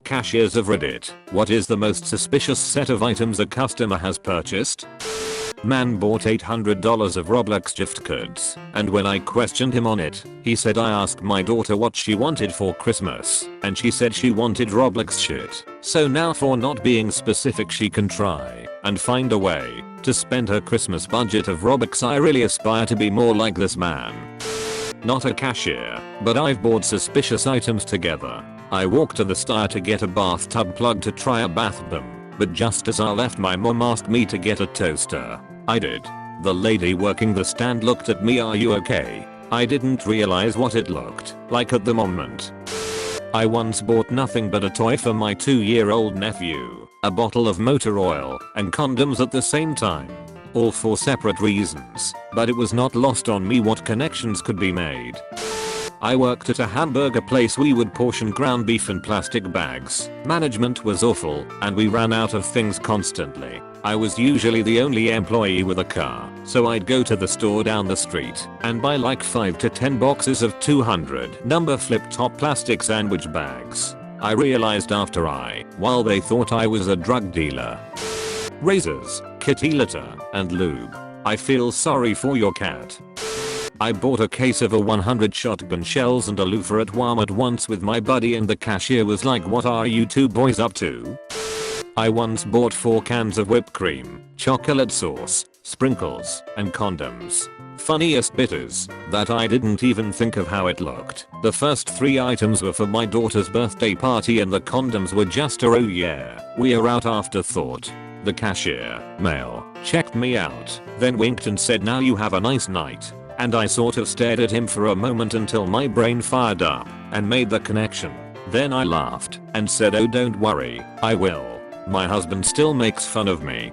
Cashiers of Reddit, what is the most suspicious set of items a customer has purchased? Man bought $800 of Roblox gift cards, and when I questioned him on it, he said I asked my daughter what she wanted for Christmas, and she said she wanted Roblox shit. So now for not being specific she can try and find a way to spend her Christmas budget of Robux. I really aspire to be more like this man. Not a cashier, but I've bought suspicious items together. I walked to the store to get a bathtub plug to try a bath bomb. But just as I left, my mom asked me to get a toaster. I did. The lady working the stand looked at me, "Are you okay?" I didn't realize what it looked like at the moment. I once bought nothing but a toy for my 2-year-old nephew, a bottle of motor oil, and condoms at the same time. All for separate reasons, but it was not lost on me what connections could be made. I worked at a hamburger place. We would portion ground beef in plastic bags. Management was awful, and we ran out of things constantly. I was usually the only employee with a car, so I'd go to the store down the street and buy like 5 to 10 boxes of 200 number flip-top plastic sandwich bags. I realized after while they thought I was a drug dealer. Razors, kitty litter, and lube. I feel sorry for your cat. I bought a case of a 100 shotgun shells and a loofah at Walmart once with my buddy, and the cashier was like, "What are you two boys up to?" I once bought 4 cans of whipped cream, chocolate sauce, sprinkles, and condoms. Funniest bit is that I didn't even think of how it looked. The first 3 items were for my daughter's birthday party and the condoms were just a "oh yeah, we're out" afterthought. The cashier, male, checked me out, then winked and said, "Now you have a nice night." And I sort of stared at him for a moment until my brain fired up and made the connection. Then I laughed and said, "Oh, don't worry, I will." My husband still makes fun of me.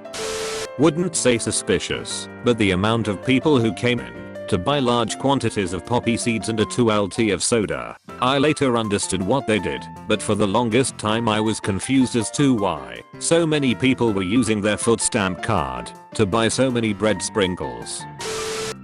Wouldn't say suspicious, but the amount of people who came in to buy large quantities of poppy seeds and a 2LT of soda. I later understood what they did, but for the longest time I was confused as to why so many people were using their foot stamp card to buy so many bread sprinkles.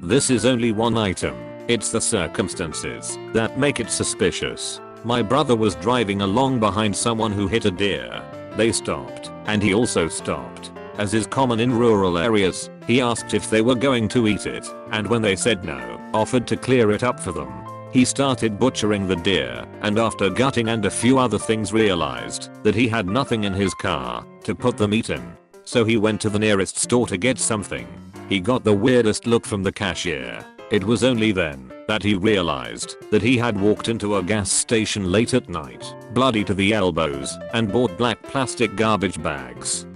This is only one item. It's the circumstances that make it suspicious. My brother was driving along behind someone who hit a deer. They stopped, and he also stopped. As is common in rural areas, he asked if they were going to eat it, and when they said no, offered to clear it up for them. He started butchering the deer, and after gutting and a few other things realized that he had nothing in his car to put the meat in. So he went to the nearest store to get something. He got the weirdest look from the cashier. It was only then that he realized that he had walked into a gas station late at night, bloody to the elbows, and bought black plastic garbage bags.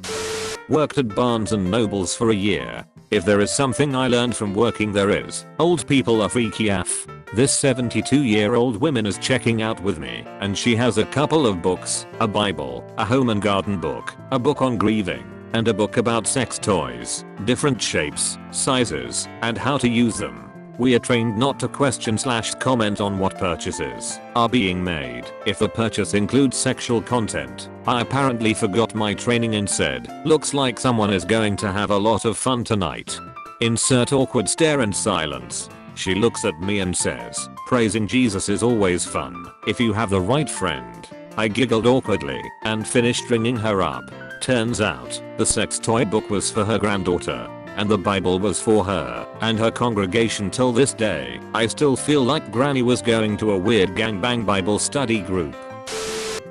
Worked at Barnes and Nobles for a year. If there is something I learned from working there is, old people are freaky AF. This 72-year-old woman is checking out with me, and she has a couple of books, a Bible, a home and garden book, a book on grieving, and a book about sex toys, different shapes, sizes, and how to use them. We are trained not to question/comment on what purchases are being made if the purchase includes sexual content. I apparently forgot my training and said, "Looks like someone is going to have a lot of fun tonight." Insert awkward stare and silence. She looks at me and says, "Praising Jesus is always fun if you have the right friend." I giggled awkwardly and finished ringing her up. Turns out, the sex toy book was for her granddaughter, and the Bible was for her and her congregation. Till this day, I still feel like Granny was going to a weird gangbang Bible study group.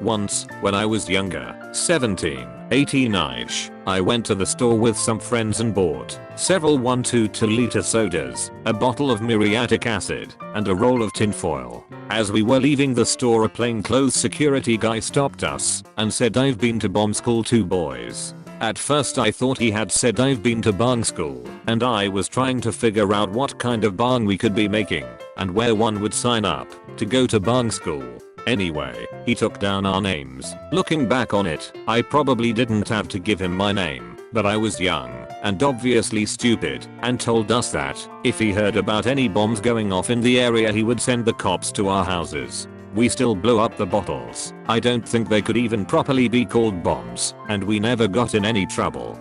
Once, when I was younger, 17, 18ish, I went to the store with some friends and bought several 1.2 liter sodas, a bottle of muriatic acid, and a roll of tinfoil. As we were leaving the store, a plainclothes security guy stopped us and said, "I've been to bomb school too, boys." At first I thought he had said I've been to bang school, and I was trying to figure out what kind of bang we could be making and where one would sign up to go to bang school. Anyway, he took down our names. Looking back on it, I probably didn't have to give him my name, but I was young and obviously stupid, and told us that if he heard about any bombs going off in the area he would send the cops to our houses. We still blew up the bottles. I don't think they could even properly be called bombs, and we never got in any trouble.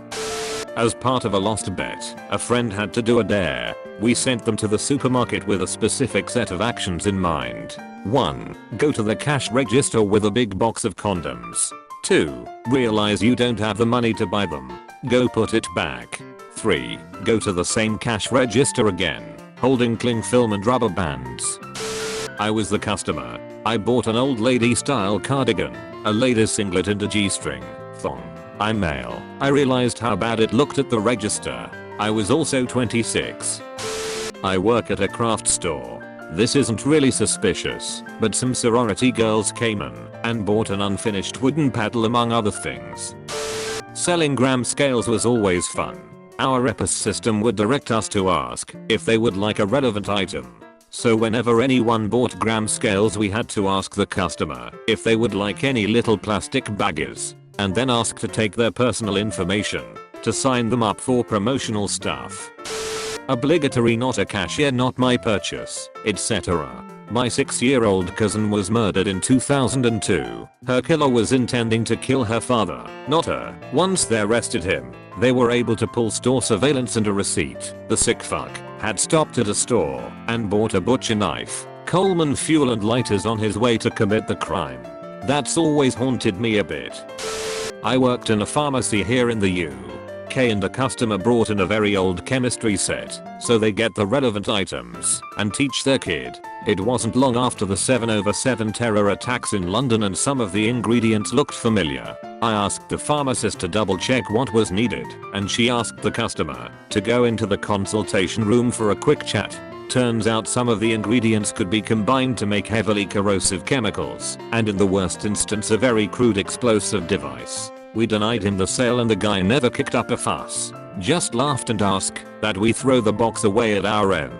As part of a lost bet, a friend had to do a dare. We sent them to the supermarket with a specific set of actions in mind. 1. Go to the cash register with a big box of condoms. 2. Realize you don't have the money to buy them. Go put it back. 3. Go to the same cash register again, holding cling film and rubber bands. I was the customer. I bought an old lady style cardigan, a lady singlet and a G-string thong. I'm male. I realized how bad it looked at the register. I was also 26. I work at a craft store. This isn't really suspicious, but some sorority girls came in and bought an unfinished wooden paddle among other things. Selling gram scales was always fun. Our EPIS system would direct us to ask if they would like a relevant item. So whenever anyone bought gram scales we had to ask the customer if they would like any little plastic baggies, and then ask to take their personal information to sign them up for promotional stuff. Obligatory, not a cashier, not my purchase, etc. My 6-year-old cousin was murdered in 2002. Her killer was intending to kill her father, not her. Once they arrested him, they were able to pull store surveillance and a receipt. The sick fuck had stopped at a store and bought a butcher knife, Coleman fuel and lighters on his way to commit the crime. That's always haunted me a bit. I worked in a pharmacy here in the UK and a customer brought in a very old chemistry set so they get the relevant items and teach their kid. It wasn't long after the 7/7 terror attacks in London and some of the ingredients looked familiar. I asked the pharmacist to double check what was needed and she asked the customer to go into the consultation room for a quick chat. Turns out some of the ingredients could be combined to make heavily corrosive chemicals and in the worst instance a very crude explosive device. We denied him the sale and the guy never kicked up a fuss, just laughed and asked that we throw the box away at our end.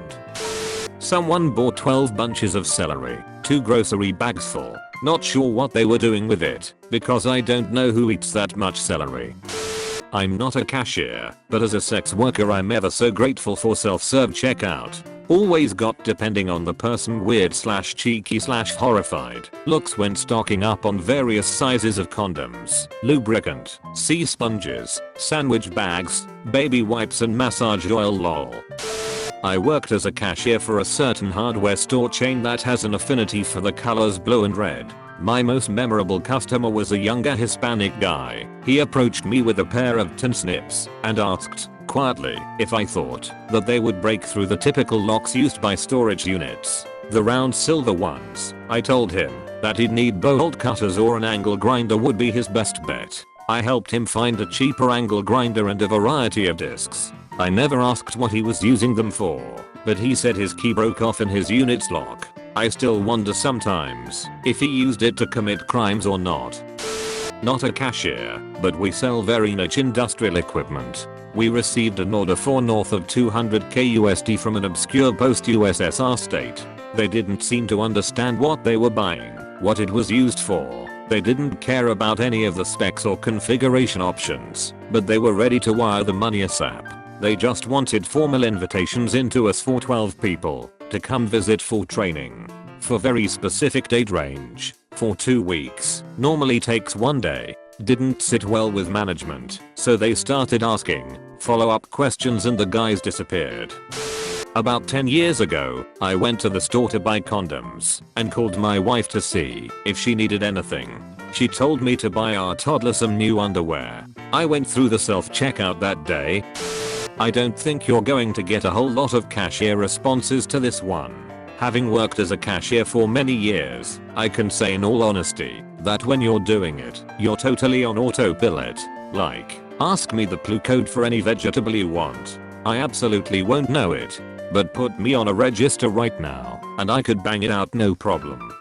Someone bought 12 bunches of celery, 2 grocery bags full. Not sure what they were doing with it, because I don't know who eats that much celery. I'm not a cashier, but as a sex worker I'm ever so grateful for self-serve checkout. Always got, depending on the person, weird / cheeky / horrified looks when stocking up on various sizes of condoms, lubricant, sea sponges, sandwich bags, baby wipes and massage oil lol. I worked as a cashier for a certain hardware store chain that has an affinity for the colors blue and red. My most memorable customer was a younger Hispanic guy. He approached me with a pair of tin snips and asked, quietly, if I thought that they would break through the typical locks used by storage units, the round silver ones. I told him that he'd need bolt cutters or an angle grinder would be his best bet. I helped him find a cheaper angle grinder and a variety of discs. I never asked what he was using them for, but he said his key broke off in his unit's lock. I still wonder sometimes if he used it to commit crimes or not. Not a cashier, but we sell very niche industrial equipment. We received an order for north of 200k USD from an obscure post-USSR state. They didn't seem to understand what they were buying, what it was used for. They didn't care about any of the specs or configuration options, but they were ready to wire the money ASAP. They just wanted formal invitations into us for 12 people to come visit for training. For very specific date range, for 2 weeks, normally takes 1 day. Didn't sit well with management, so they started asking follow-up questions and the guys disappeared. About 10 years ago, I went to the store to buy condoms and called my wife to see if she needed anything. She told me to buy our toddler some new underwear. I went through the self-checkout that day. I don't think you're going to get a whole lot of cashier responses to this one. Having worked as a cashier for many years, I can say in all honesty that when you're doing it, you're totally on autopilot. Like, ask me the clue code for any vegetable you want. I absolutely won't know it. But put me on a register right now, and I could bang it out no problem.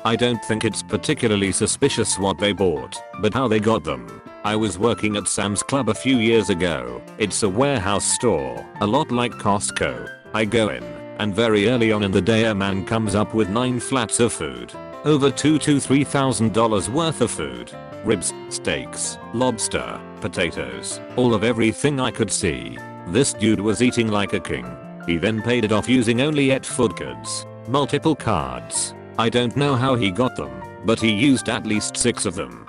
I don't think it's particularly suspicious what they bought, but how they got them. I was working at Sam's Club a few years ago. It's a warehouse store, a lot like Costco. I go in, and very early on in the day a man comes up with 9 flats of food. Over $2,000 to $3,000 worth of food. Ribs, steaks, lobster, potatoes, all of everything I could see. This dude was eating like a king. He then paid it off using only 8 food cards. Multiple cards. I don't know how he got them, but he used at least 6 of them.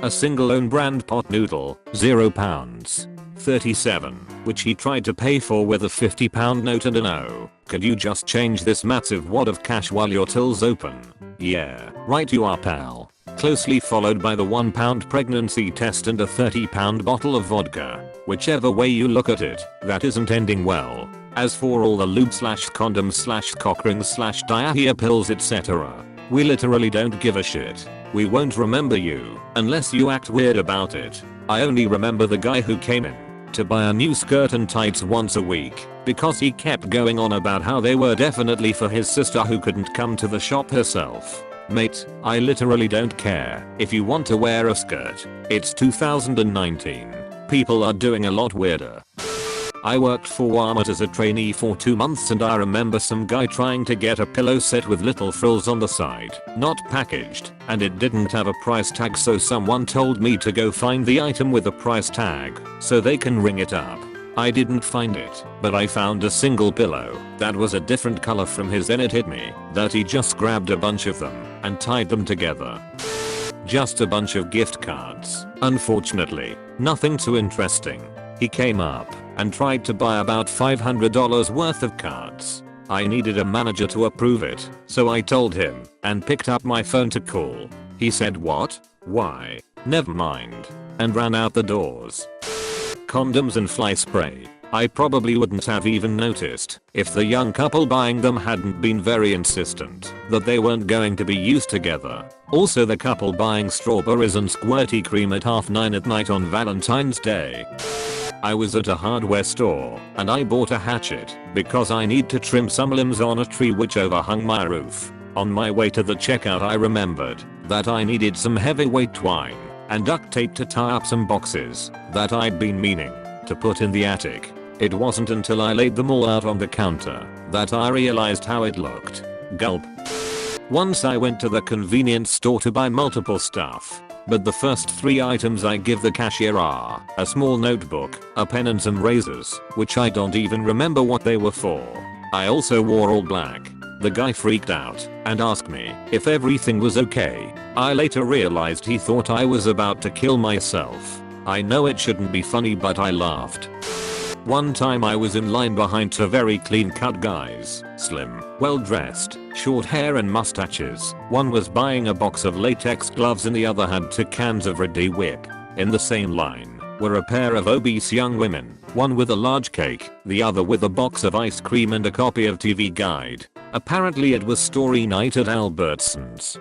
A single own brand pot noodle, £0. 37, which he tried to pay for with a £50 note and a no. Could you just change this massive wad of cash while your till's open? Yeah, right you are pal. Closely followed by the £1 pregnancy test and a £30 bottle of vodka. Whichever way you look at it, that isn't ending well. As for all the lube slash condoms slash cock rings slash diarrhea pills etc. We literally don't give a shit. We won't remember you, unless you act weird about it. I only remember the guy who came in to buy a new skirt and tights once a week, because he kept going on about how they were definitely for his sister who couldn't come to the shop herself. Mate, I literally don't care if you want to wear a skirt. It's 2019. People are doing a lot weirder. I worked for Walmart as a trainee for 2 months and I remember some guy trying to get a pillow set with little frills on the side, not packaged, and it didn't have a price tag, so someone told me to go find the item with a price tag so they can ring it up. I didn't find it, but I found a single pillow that was a different color from his, and it hit me that he just grabbed a bunch of them and tied them together. Just a bunch of gift cards. Unfortunately, nothing too interesting. He came up and tried to buy about $500 worth of cards. I needed a manager to approve it, so I told him and picked up my phone to call. He said what? Why? Never mind. And ran out the doors. Condoms and fly spray. I probably wouldn't have even noticed if the young couple buying them hadn't been very insistent that they weren't going to be used together. Also the couple buying strawberries and squirty cream at 9:30 at night on Valentine's Day. I was at a hardware store and I bought a hatchet because I need to trim some limbs on a tree which overhung my roof. On my way to the checkout I remembered that I needed some heavyweight twine and duct tape to tie up some boxes that I'd been meaning to put in the attic. It wasn't until I laid them all out on the counter that I realized how it looked. Gulp. Once I went to the convenience store to buy multiple stuff, but the first 3 items I give the cashier are a small notebook, a pen and some razors, which I don't even remember what they were for. I also wore all black. The guy freaked out and asked me if everything was okay. I later realized he thought I was about to kill myself. I know it shouldn't be funny, but I laughed. One time I was in line behind 2 very clean cut guys, slim, well dressed, short hair and mustaches. One was buying a box of latex gloves and the other had 2 cans of Ready Whip. In the same line were a pair of obese young women, one with a large cake, the other with a box of ice cream and a copy of TV Guide. Apparently it was story night at Albertsons.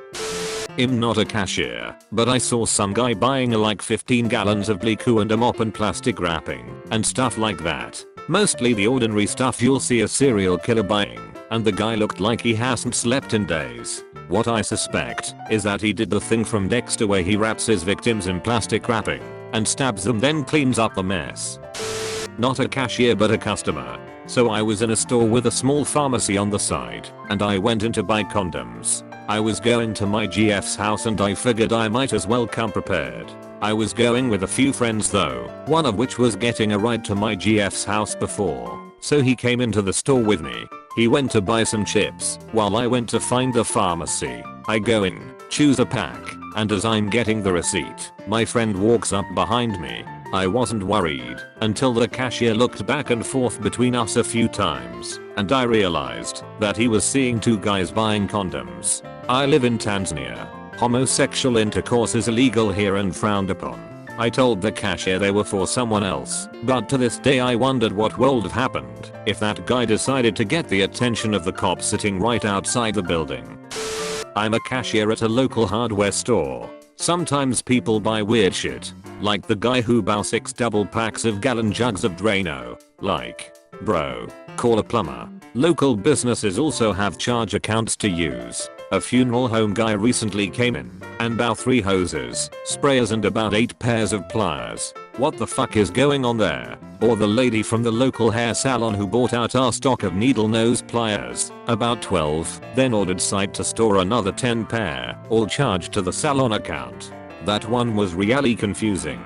I'm not a cashier, but I saw some guy buying like 15 gallons of Bleaku and a mop and plastic wrapping and stuff like that. Mostly the ordinary stuff you'll see a serial killer buying, and the guy looked like he hasn't slept in days. What I suspect is that he did the thing from Dexter where he wraps his victims in plastic wrapping and stabs them then cleans up the mess. Not a cashier but a customer. So I was in a store with a small pharmacy on the side and I went in to buy condoms. I was going to my GF's house and I figured I might as well come prepared. I was going with a few friends though, one of which was getting a ride to my GF's house before, so he came into the store with me. He went to buy some chips while I went to find the pharmacy. I go in, choose a pack, and as I'm getting the receipt, my friend walks up behind me. I wasn't worried until the cashier looked back and forth between us a few times and I realized that he was seeing 2 guys buying condoms. I live in Tanzania. Homosexual intercourse is illegal here and frowned upon. I told the cashier they were for someone else, but to this day I wondered what would have happened if that guy decided to get the attention of the cops sitting right outside the building. I'm a cashier at a local hardware store. Sometimes people buy weird shit, like the guy who bought 6 double packs of gallon jugs of Drano. Like, bro, call a plumber. Local businesses also have charge accounts to use. A funeral home guy recently came in and bought 3 hoses, sprayers and about 8 pairs of pliers. What the fuck is going on there? Or the lady from the local hair salon who bought out our stock of needle nose pliers, about 12, then ordered site to store another 10 pair, all charged to the salon account. That one was really confusing.